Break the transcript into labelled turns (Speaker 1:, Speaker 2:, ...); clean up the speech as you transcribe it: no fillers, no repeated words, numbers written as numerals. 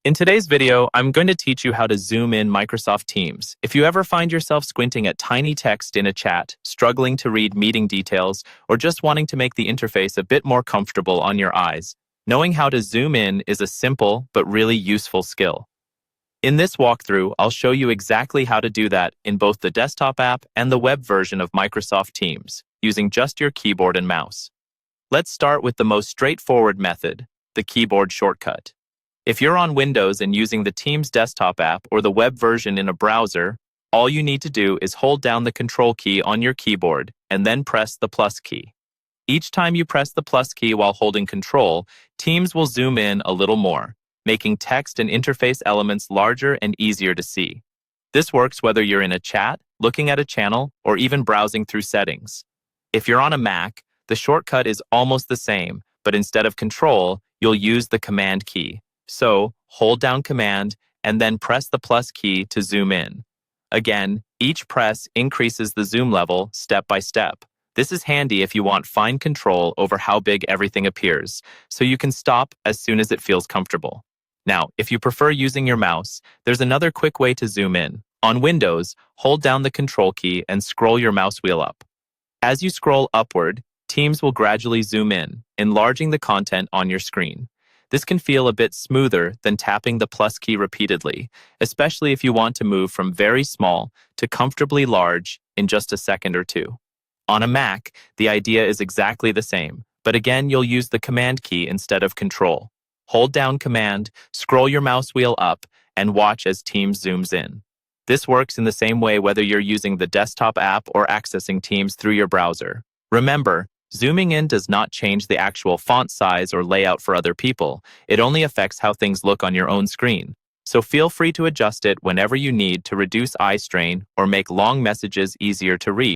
Speaker 1: In today's video, I'm going to teach you how to zoom in Microsoft Teams. If you ever find yourself squinting at tiny text in a chat, struggling to read meeting details, or just wanting to make the interface a bit more comfortable on your eyes, knowing how to zoom in is a simple but really useful skill. In this walkthrough, I'll show you exactly how to do that in both the desktop app and the web version of Microsoft Teams, using just your keyboard and mouse. Let's start with the most straightforward method, the keyboard shortcut. If you're on Windows and using the Teams desktop app or the web version in a browser, all you need to do is hold down the Control key on your keyboard and then press the plus key. Each time you press the plus key while holding Control, Teams will zoom in a little more, making text and interface elements larger and easier to see. This works whether you're in a chat, looking at a channel, or even browsing through settings. If you're on a Mac, the shortcut is almost the same, but instead of Control, you'll use the Command key. So, hold down Command and then press the plus key to zoom in. Again, each press increases the zoom level step by step. This is handy if you want fine control over how big everything appears, so you can stop as soon as it feels comfortable. Now, if you prefer using your mouse, there's another quick way to zoom in. On Windows, hold down the Control key and scroll your mouse wheel up. As you scroll upward, Teams will gradually zoom in, enlarging the content on your screen. This can feel a bit smoother than tapping the plus key repeatedly, especially if you want to move from very small to comfortably large in just a second or two. On a Mac, the idea is exactly the same, but again, you'll use the Command key instead of Control. Hold down Command, scroll your mouse wheel up, and watch as Teams zooms in. This works in the same way whether you're using the desktop app or accessing Teams through your browser. Remember, zooming in does not change the actual font size or layout for other people. It only affects how things look on your own screen. So feel free to adjust it whenever you need to reduce eye strain or make long messages easier to read.